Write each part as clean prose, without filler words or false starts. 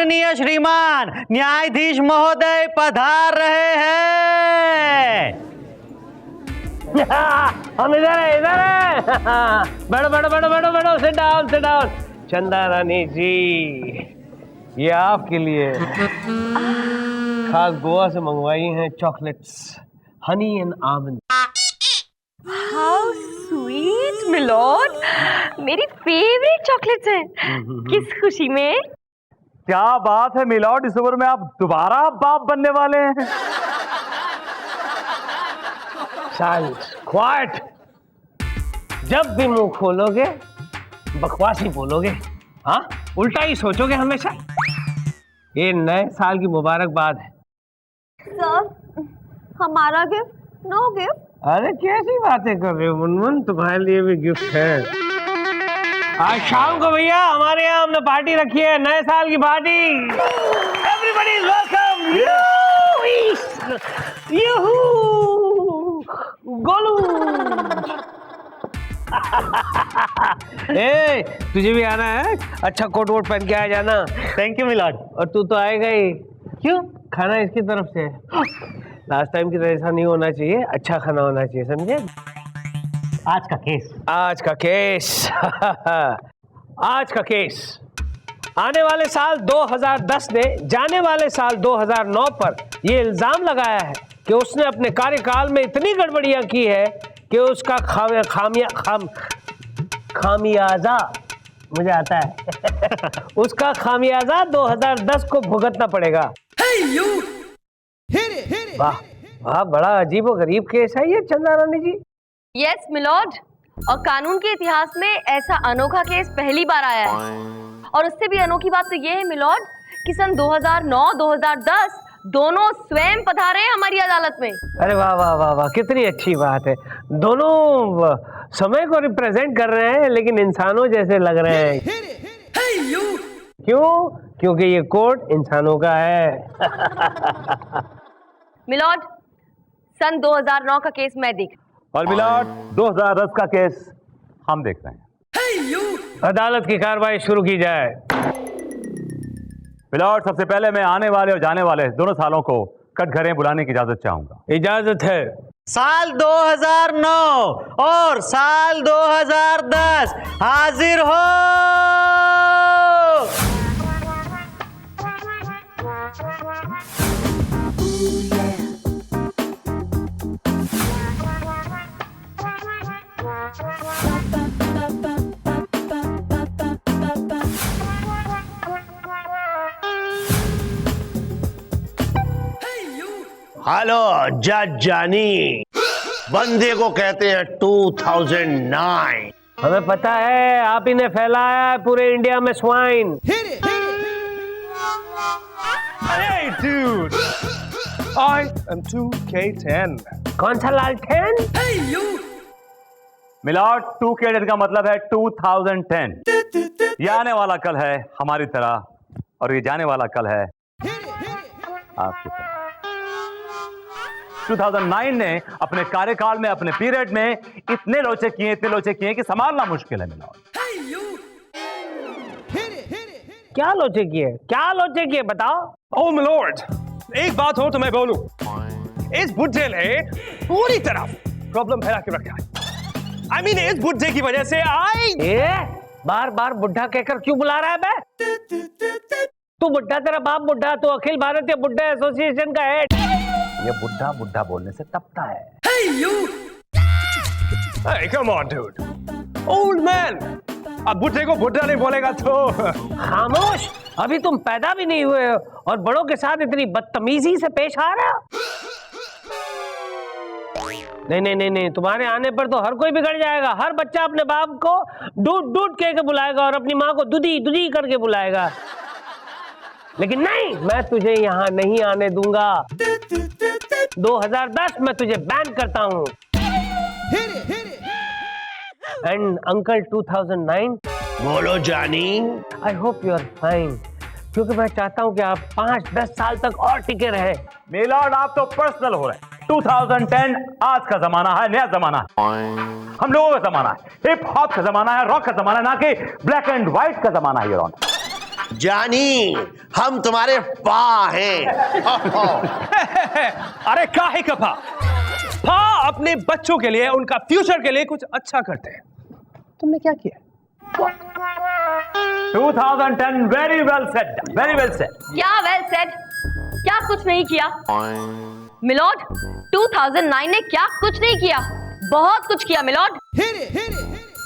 माननीय श्रीमान न्यायाधीश महोदय पधार रहे हैं। हम इधर है। बैठो बैठो बैठो बैठो बैठो, सिट डाउन सिट डाउन। चंदा रानी जी, ये आपके लिए खास गोवा से मंगवाई हैं chocolates, honey and almond. How sweet milord, मेरी फेवरेट चॉकलेट्स हैं। किस खुशी में? क्या बात है मिलॉर्ड, इस उम्र में आप दोबारा बाप बनने वाले हैं। Silence, quite. जब भी मुंह खोलोगे बकवास ही बोलोगे, हाँ उल्टा ही सोचोगे हमेशा। ये नए साल की मुबारकबाद है। सर, हमारा गिफ्ट? No gift. अरे कैसी बातें कर रहे हो मुनमुन, तुम्हारे लिए भी गिफ्ट है। आज शाम को भैया हमारे यहाँ हमने पार्टी रखी है, नए साल की party. Everybody is welcome. Golu. ए, तुझे भी आना है? अच्छा कोट वोट पहन के आ जाना। Thank you milord. और तू तो आएगा ही। क्यों? खाना इसकी तरफ से है। लास्ट टाइम की तरह ऐसा नहीं होना चाहिए, अच्छा खाना होना चाहिए, समझे? आज का केस आज का केस आने वाले साल 2010 ने जाने वाले साल 2009 पर यह इल्जाम लगाया है कि उसने अपने कार्यकाल में इतनी गड़बड़ियां की है कि उसका खामियाजा मुझे आता है उसका खामियाजा 2010 को भुगतना पड़ेगा। वाह वाह, बड़ा अजीब और गरीब केस है ये चंदा रानी जी। यस मिलोड, और कानून के इतिहास में ऐसा अनोखा केस पहली बार आया है। और उससे भी अनोखी बात तो ये है मिलोड कि सन 2009-2010 दोनों स्वयं पधारे हैं हमारी अदालत में। अरे वाह वाह वाह वाह, कितनी अच्छी बात है। दोनों समय को रिप्रेजेंट कर रहे हैं लेकिन इंसानों जैसे लग रहे हैं। क्यों? क्योंकि ये कोर्ट इंसानों का है। मिलोड, सन 2009 का केस मैं देख। और मिलॉर्ड 2010 का केस हम देख रहे हैं। अदालत की कार्रवाई शुरू की जाए। मिलॉर्ड, सबसे पहले मैं आने वाले और जाने वाले दोनों सालों को कटघरे बुलाने की इजाजत चाहूंगा। इजाजत है। साल 2009 और साल 2010 हाजिर हो। हेलो जज जानी, बंदे को कहते हैं 2009। हमें पता है, आप ही ने फैलाया है पूरे इंडिया में swine. Hey dude, I am 2K10. कौन सा लालटेन? मिलॉर्ड 2K10 का मतलब है 2010। ये आने वाला कल है हमारी तरह और ये जाने वाला कल है आपकी तरह। 2009 ने अपने कार्यकाल में, अपने पीरियड में इतने लोचे किए कि संभालना मुश्किल है मिलॉर्ड। क्या लोचे किए बताओ। Oh my lord, एक बात हो तो मैं बोलूं, इस बुड्ढे ने पूरी तरह प्रॉब्लम फैला के रखा है। I mean, इस बुड्ढे की वजह से बार बार बुढ़ा कहकर क्यों बुला रहा है बे? तू बुढ़ा, तेरा बाप बुढ़ा, तो अखिल भारतीय बुढ़ा एसोसिएशन का हेड। ये बुढ़ा बुढ़ा बोलने से तपता है। Hey, come on dude, old man, अब बुढ़े को बुढ़ा नहीं बोलेगा तो। खामोश, अभी तुम पैदा भी नहीं हुए हो और बड़ों के साथ इतनी बदतमीजी से पेश आ रहा। नहीं, तुम्हारे आने पर तो हर कोई बिगड़ जाएगा। हर बच्चा अपने बाप को डूड डूड कह के बुलाएगा और अपनी माँ को दुदी दुदी करके बुलाएगा। लेकिन नहीं, मैं तुझे यहाँ नहीं आने दूंगा। 2010 में तुझे बैन करता हूँ। एंड अंकल 2009, बोलो जानी। I hope you are fine, क्योंकि मैं चाहता हूँ कि आप 5-10 साल तक और टिके रहे। मिलॉर्ड, आप तो पर्सनल हो रहे हैं। 2010 आज का जमाना है, नया जमाना है, हम लोगों का जमाना है, हिप हॉप का जमाना है, रॉक का जमाना है, ना कि ब्लैक एंड व्हाइट का जमाना है। जानी, हम तुम्हारे पा हैं। अरे काहे का पा? पा अपने बच्चों के लिए, उनका फ्यूचर के लिए कुछ अच्छा करते हैं। तुमने क्या किया? 2010 very well said, very well said. क्या वेल सेड? क्या कुछ नहीं किया? मिलॉर्ड, 2009 ने क्या कुछ नहीं किया? बहुत कुछ किया मिलॉर्ड।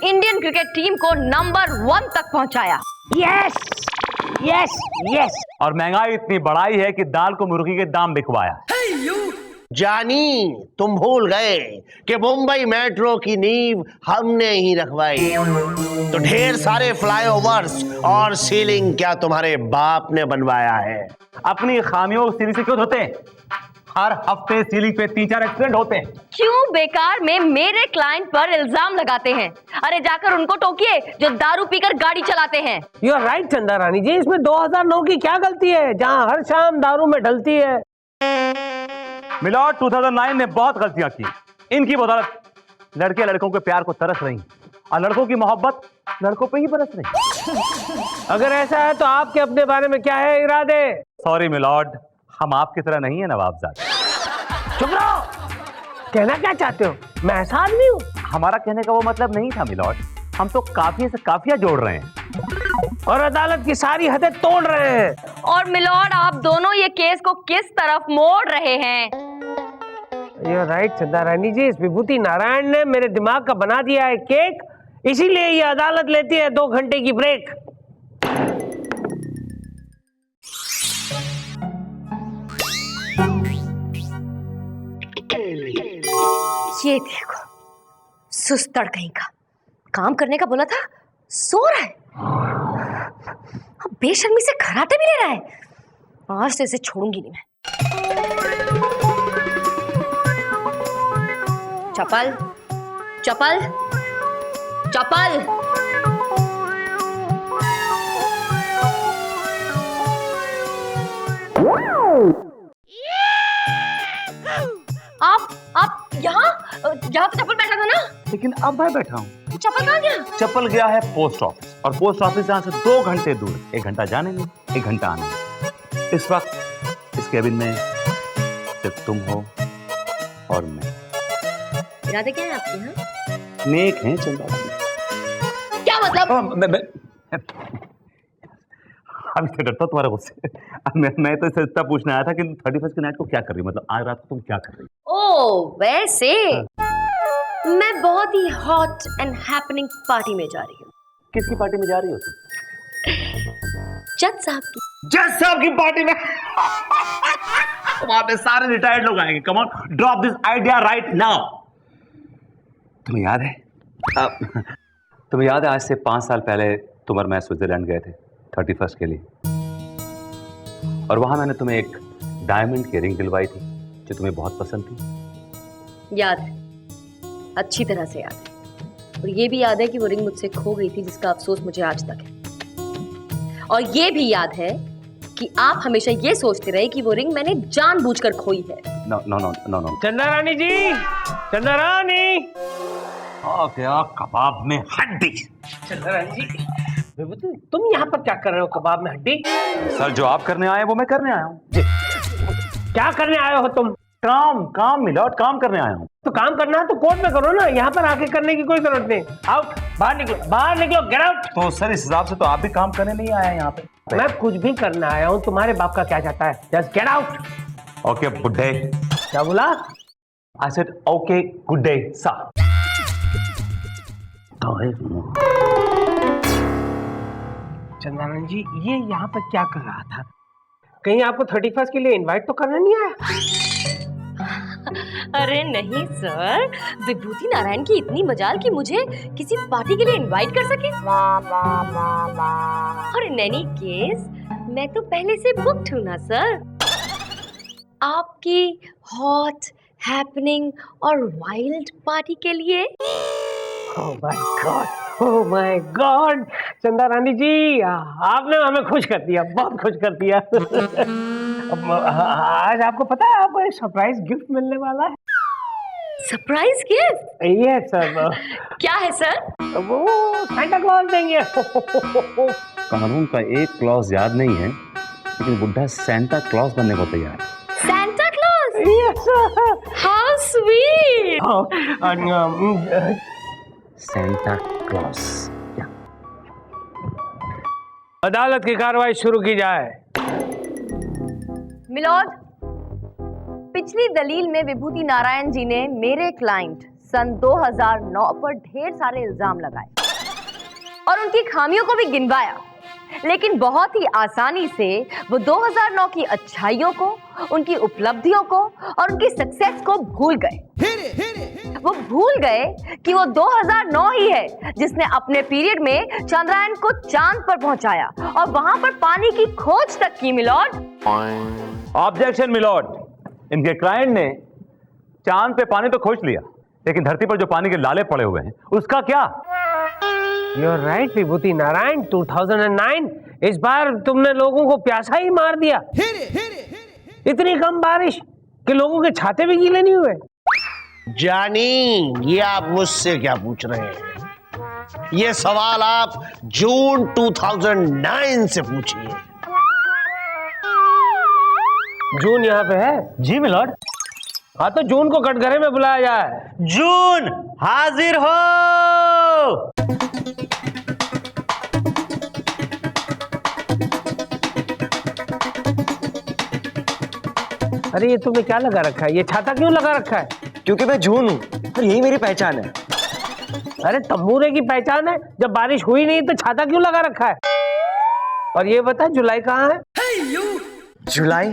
इंडियन क्रिकेट टीम को नंबर 1 तक पहुंचाया। Yes yes yes. और महंगाई इतनी बढ़ाई है कि दाल को मुर्गी के दाम बिकवाया। जानी, तुम भूल गए कि मुंबई मेट्रो की नींव हमने ही रखवाई। तो ढेर सारे फ्लाईओवर्स और सीलिंग क्या तुम्हारे बाप ने बनवाया है? अपनी खामियों को सीलिंग से क्यों धोते हैं? हर हफ्ते सीलिंग पे 3-4 एक्सीडेंट होते हैं। क्यों बेकार में मेरे क्लाइंट पर इल्जाम लगाते हैं? अरे जाकर उनको टोकिए जो दारू पीकर गाड़ी चलाते हैं। यू आर राइट चंदा रानी जी, इसमें 2009 की क्या गलती है जहां हर शाम दारू में ढलती है। मिलॉर्ड, 2009 ने बहुत गलतियां की। इनकी बदौलत लड़के लड़कों के प्यार को तरस रही और लड़कों की मोहब्बत लड़कों पे ही बरस रही। अगर ऐसा है तो आपके अपने बारे में क्या है इरादे? सॉरी मिलॉर्ड, हम आपकी तरह नहीं है नवाबजाद। चुप रहो। कहना क्या चाहते हो? मैं ऐसा आदमी हूँ? हमारा कहने का वो मतलब नहीं था मिलॉर्ड। हम तो काफिया से काफिया जोड़ रहे हैं और अदालत की सारी हदें तोड़ रहे हैं। और मिलॉर्ड, आप दोनों ये केस को किस तरफ मोड़ रहे हैं? यू राइट चंदा रानी जी, इस विभूति नारायण ने मेरे दिमाग का बना दिया है केक, इसीलिए ये अदालत लेती है 2 घंटे की ब्रेक। ये देखो, सुस्तड़ कहीं का। काम करने का बोला था, सो रहा है। अब बेशर्मी से खराटे भी ले रहा है। आज से इसे छोड़ूंगी नहीं मैं। चपल चपल चपल। आप यहाँ तो चप्पल बैठा था ना? लेकिन अब मैं बैठा हूँ। चप्पल कहाँ गया? चप्पल गया है पोस्ट ऑफिस, और पोस्ट ऑफिस यहाँ से 2 घंटे दूर। 1 घंटा जाने में, 1 घंटा आने में। इस वक्त इस केबिन में सिर्फ तुम हो और मैं। इरादे क्या है आपके? यहाँ नेक हैं चंदा। क्या मतलब? मैं अभी तो डरता तुम्हारे गुस्से। मैं तो इससे इतना पूछने आया था कि 31st की नाइट को क्या कर रही, मतलब आज रात को तुम क्या कर रही? ओह वैसे मैं बहुत ही हॉट एंड हैपनिंग पार्टी में जा रही हूँ। किसकी पार्टी में जा रही हो तुम? जज साहब की। जज साहब की पार्टी में? वहां पे सारे रिटायर्ड लोग आएंगे। Come on, drop this idea right now. तुम्हें याद है आज से 5 साल पहले तुम और मैं स्विट्जरलैंड गए थे 31st के लिए, और वहां मैंने तुम्हें एक डायमंड की रिंग दिलवाई थी जो तुम्हें बहुत पसंद थी। याद है, अच्छी तरह से याद है। और ये भी याद है कि वो रिंग मुझसे खो गई थी, जिसका अफसोस मुझे आज तक है। और ये भी याद है कि आप हमेशा ये सोचते रहे कि वो रिंग मैंने जानबूझकर खोई है। No no no no no. Chanda Rani जी, चंदा रानी। क्या कबाब में हड्डी? चंदा रानी जी, तुम यहाँ पर क्या कर रहे हो? कबाब में हड्डी? सर, जो आप करने आए वो मैं करने आया हूँ। क्या करने आए हो तुम? काम मिलॉर्ड, काम करने आया हूँ। तो काम करना है तो कोर्ट में करो ना, यहाँ पर आके करने की कोई जरूरत नहीं। आओ बाहर निकलो, गेट आउट। तो सर, इस हिसाब से तो आप भी काम करने नहीं आए यहाँ पे। मैं कुछ भी करने आया हूँ, तुम्हारे बाप का क्या जाता है? Just get out. ओके बुड्ढे। क्या बोला? I said okay good day sir. Chandanand ji, ये यहाँ पर क्या कर रहा था? कहीं आपको 31st के लिए इनवाइट तो करना नहीं आया? अरे नहीं सर, विभूति नारायण की इतनी मजाल कि मुझे किसी पार्टी के लिए इनवाइट कर सके। और इन एनी केस मैं तो पहले से बुक्ड हूँ ना सर। आपकी हॉट, हैपनिंग और वाइल्ड पार्टी के लिए। ओह माय गॉड, चंदा रानी जी, आपने हमें खुश कर दिया, बहुत खुश कर दिया। आज आपको पता है आपको एक सरप्राइज गिफ्ट मिलने वाला है। Surprise gift? Yes sir. क्या है सर? वो सांता क्लॉज देंगे। कानून का एक क्लॉज याद नहीं है, लेकिन बुढ़ा सेंटा क्लॉज बनने को तैयार है। Santa Claus? Yes, sir. How sweet! Santa Claus. अदालत की कार्रवाई शुरू की जाए। मिलॉर्ड, पिछली दलील में विभूति नारायण जी ने मेरे क्लाइंट सन 2009 पर ढेर सारे इल्जाम लगाए और उनकी खामियों को भी गिनवाया, लेकिन बहुत ही आसानी से वो 2009 की अच्छाइयों को, उनकी उपलब्धियों को और उनकी सक्सेस को भूल गए। वो भूल गए कि वो 2009 ही है जिसने अपने पीरियड में चंद्रयान को चांद पर पहुंचाया और वहां पर पानी की खोज तक की। मिलॉर्ड, ऑब्जेक्शन मिलॉर्ड, इनके क्लाइंट ने चांद पे पानी तो खोज लिया, लेकिन धरती पर जो पानी के लाले पड़े हुए हैं उसका क्या? You're right, विभूति नारायण। 2009 इस बार तुमने लोगों को प्यासा ही मार दिया। इतनी कम बारिश कि लोगों के छाते भी गीले नहीं हुए। जानी, ये आप मुझसे क्या पूछ रहे हैं? ये सवाल आप जून 2009 से पूछिए। जून यहाँ पे है? जी मिलॉर्ड। हाँ, तो जून को कटघरे में बुलाया जाए। जून हाजिर हो। अरे ये तुमने क्या लगा रखा है? ये छाता क्यों लगा रखा है? क्योंकि मैं जून हूँ और यही मेरी पहचान है। अरे तंबूरे की पहचान है, जब बारिश हुई नहीं तो छाता क्यों लगा रखा है? और ये बता, जुलाई कहाँ है? जुलाई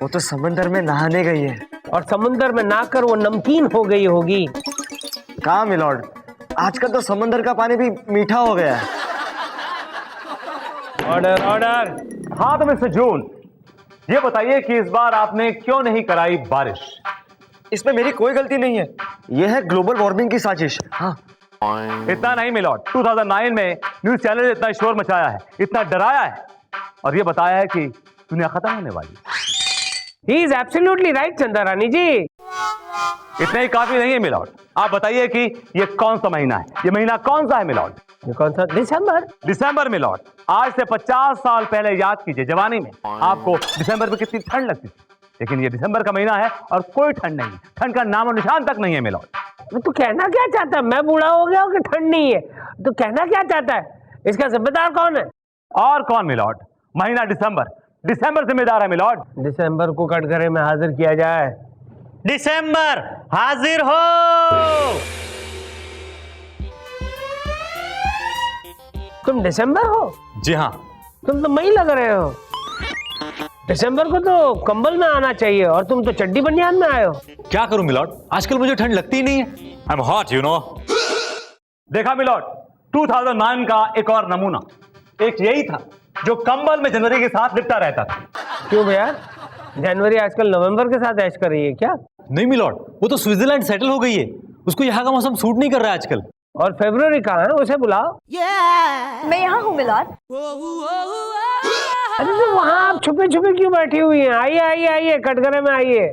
वो तो समंदर में नहाने गई है। और समुंदर में नहाकर वो नमकीन हो गई होगी। कहाँ मिलॉर्ड, आजकल तो समंदर का पानी भी मीठा हो गया है। Order order. हाँ तो मिस्टर जून, ये बताइए कि इस बार आपने क्यों नहीं कराई बारिश? इसमें मेरी कोई गलती नहीं है, यह है ग्लोबल वार्मिंग की साजिश। हाँ, इतना नहीं मिलॉर्ड, 2009 में न्यूज चैनल ने इतना शोर मचाया है, इतना डराया है और ये बताया है कि दुनिया खत्म होने वाली। He is absolutely right, चंदा रानी जी। इतना ही काफी नहीं है मिलॉर्ड, आप बताइए कि ये कौन सा महीना है? ये महीना कौन सा है मिलॉर्ड? ये कौन सा? दिसंबर। दिसंबर मिलॉर्ड। आज से 50 साल पहले याद कीजिए, जवानी में आपको दिसंबर में कितनी ठंड लगती थी, लेकिन ये दिसंबर का महीना है और कोई ठंड नहीं है, ठंड का नामो निशान तक नहीं है मिलॉर्ड। तू कहना क्या चाहता है? मैं बूढ़ा हो गया हूँ कि ठंड नहीं है? तू कहना क्या चाहता है? इसका जिम्मेदार कौन है? और कौन मिलॉर्ड? महीना दिसंबर, दिसंबर जिम्मेदार है मिलॉर्ड। दिसंबर को कटघरे में हाजिर किया जाए। दिसंबर हाजिर हो। तुम दिसंबर हो? जी हाँ। तुम तो मई लग रहे हो। दिसंबर को तो कंबल में आना चाहिए और तुम तो चड्डी बनियान में आए हो। क्या करूं मिलॉर्ड, आजकल मुझे ठंड लगती ही नहीं है। I am hot you know. देखा मिलॉर्ड, 2009 का एक और नमूना, एक यही था जो कंबल में जनवरी के साथ लिपटा रहता था। क्यों भैया, जनवरी आजकल नवंबर के साथ ऐश कर रही है क्या? नहीं मिलॉर्ड, वो तो स्विट्जरलैंड सेटल हो गई है, उसको यहाँ का मौसम सूट नहीं कर रहा है आजकल। और फरवरी कहाँ है? उसे बुलाओ। मैं यहाँ हूँ मिलॉर्ड। अरे तो वहाँ आप छुपे छुपे क्यों बैठी हुई हैं? आइए आइए आइए, कटघरे में आइए।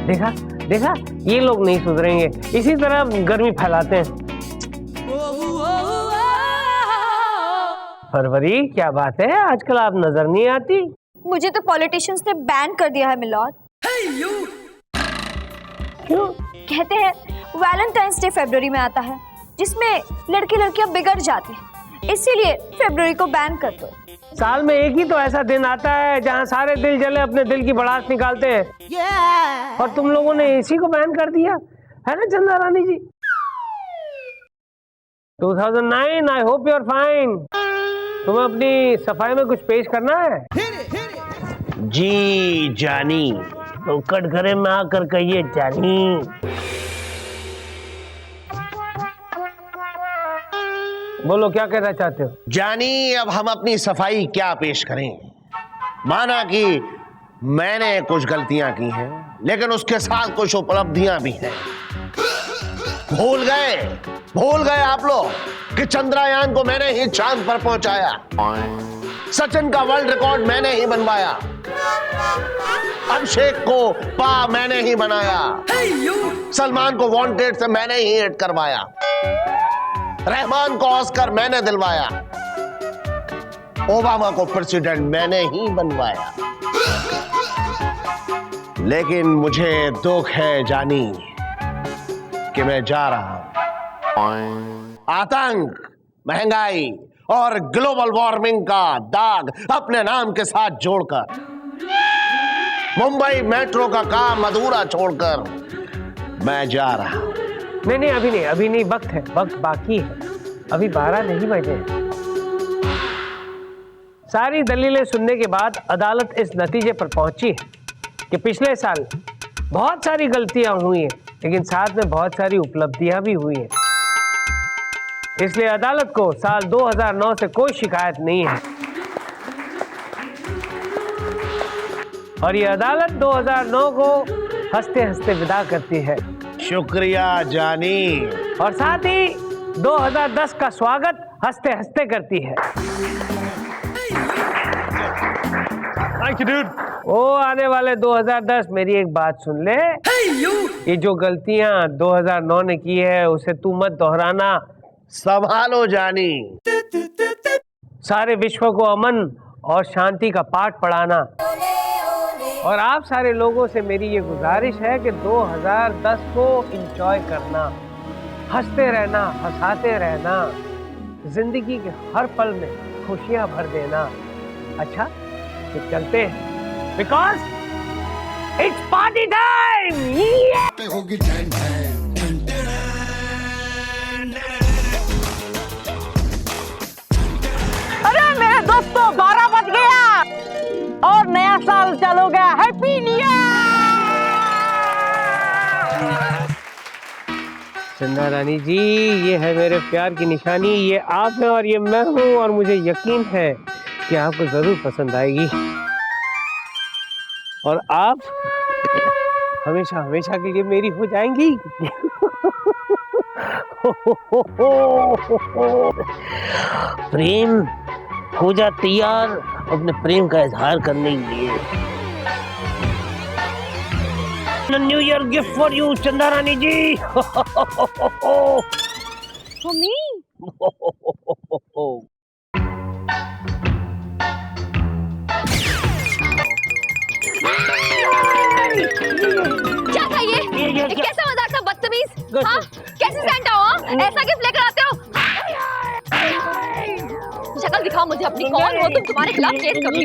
देखा देखा, ये लोग नहीं सुधरेंगे, इसी तरह गर्मी फैलाते हैं। फरवरी, क्या बात है, आजकल आप नजर नहीं आती। मुझे तो पॉलिटिशियंस ने बैन कर दिया है मिलॉर्ड। क्यों? कहते हैं वैलेंटाइंस डे फरवरी में आता है, जिसमें लड़के लड़कियां बिगड़ जाते हैं, इसीलिए फरवरी को बैन कर दो। साल में एक ही तो ऐसा दिन आता है जहाँ सारे दिल जले अपने दिल की भड़ास निकालते हैं, और तुम लोगों ने इसी को बैन कर दिया है ना Chanda Rani ji. 2009, I hope you are fine. तुम्हें अपनी सफाई में कुछ पेश करना है? जी जानी। तो कटघरे में आकर कहिए जानी। बोलो, क्या कहना चाहते हो? जानी, अब हम अपनी सफाई क्या पेश करें? माना कि मैंने कुछ गलतियां की हैं, लेकिन उसके साथ कुछ उपलब्धियां भी हैं। भूल गए आप लोग कि चंद्रयान को मैंने ही चांद पर पहुंचाया। सचिन का वर्ल्ड रिकॉर्ड मैंने ही बनवाया। अभिषेक को पा मैंने ही बनाया, सलमान को वांटेड से मैंने ही हिट करवाया, रहमान को ऑस्कर मैंने दिलवाया, ओबामा को प्रेसिडेंट मैंने ही बनवाया। लेकिन मुझे दुख है जानी कि मैं जा रहा हूं। आतंक, महंगाई और ग्लोबल वार्मिंग का दाग अपने नाम के साथ जोड़कर, मुंबई मेट्रो का काम अधूरा छोड़कर मैं जा रहा हूं। नहीं, अभी नहीं, वक्त है, वक्त बाकी है, अभी 12 नहीं बजे। सारी दलीलें सुनने के बाद अदालत इस नतीजे पर पहुंची है कि पिछले साल बहुत सारी गलतियां हुई हैं, लेकिन साथ में बहुत सारी उपलब्धियां भी हुई हैं। इसलिए अदालत को साल 2009 से कोई शिकायत नहीं है और ये अदालत 2009 को हंसते हंसते विदा करती है। शुक्रिया जानी। और साथ ही 2010 का स्वागत हंसते हंसते करती है। Thank you dude. ओ आने वाले 2010, मेरी एक बात सुन ले। ये जो गलतियां 2009 ने की है उसे तू मत दोहराना। संभालो जानी। सारे विश्व को अमन और शांति का पाठ पढ़ाना। और आप सारे लोगों से मेरी ये गुजारिश है कि 2010 को एंजॉय करना, हंसते रहना, हंसाते रहना, जिंदगी के हर पल में खुशियां भर देना। अच्छा, तो चलते हैं, बिकॉज इट्स पार्टी टाइम। अरे मेरे दोस्तों, 12 बज गया और नया साल चालू हो गया। Happy new year. चंदा रानी जी, ये है मेरे प्यार की निशानी, ये आप हैं और ये मैं हूँ, और मुझे यकीन है कि आपको जरूर पसंद आएगी और आप हमेशा हमेशा के लिए मेरी हो जाएंगी। प्रेम हो जा तैयार अपने प्रेम का इजहार करने के लिए। New year gift for you चंदा रानी जी। For me? क्या था ये कैसा मजाक था, बदतमीज। हाँ, कैसे सैंटा हो? ऐसा गिफ्ट लेकर आते हो? शक्ल दिखाओ मुझे अपनी, कौन हो तुम? तुम्हारे खिलाफ केस कभी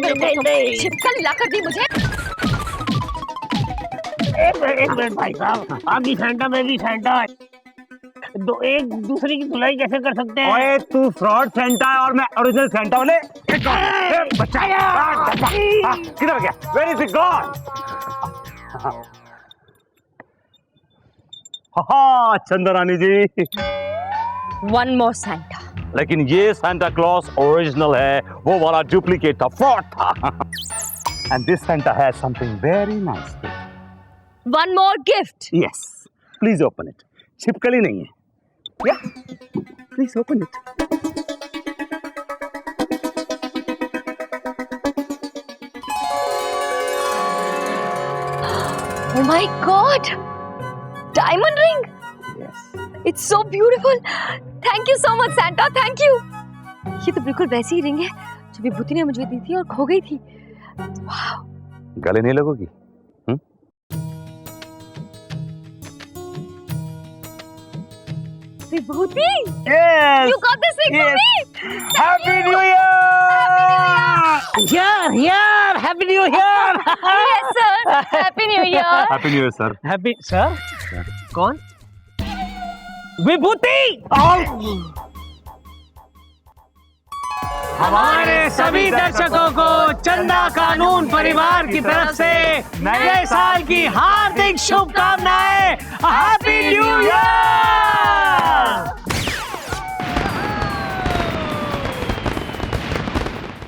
छिपकली लाकर दी मुझे। एक मिनट भाई साहब, आप भी सैंटा, मैं भी सैंटा, दो एक दूसरे की धुलाई कैसे कर सकते हैं? ओए तू फ्रॉड सेंटा है और मैं ओरिजिनल सेंटा हूँ। बच्चा किधर गया? Where is it gone? हाँ चंदा रानी जी, One more Santa. लेकिन ये सांता क्लॉज ओरिजिनल है, वो वाला डुप्लीकेट था, फ्रॉड था। And this Santa has something very nice. One more gift. Yes, please open it. छिपकली नहीं है, या please open it. Oh my God! Diamond ring. Yes. It's so beautiful. Thank you so much, Santa. Thank you. ये तो बिल्कुल वैसी ही ring है जो विभूति ने मुझे दी थी और खो गई थी। Wow. गले नहीं लगोगी? विभूति? Yes. You got this ring for me. Happy New Year! यार happy new year. Yes, sir. Happy New Year. Happy New Year, sir. Happy sir? कौन? विभूति। हमारे सभी दर्शकों को चंदा कानून परिवार की तरफ से नए साल की हार्दिक शुभकामनाएं।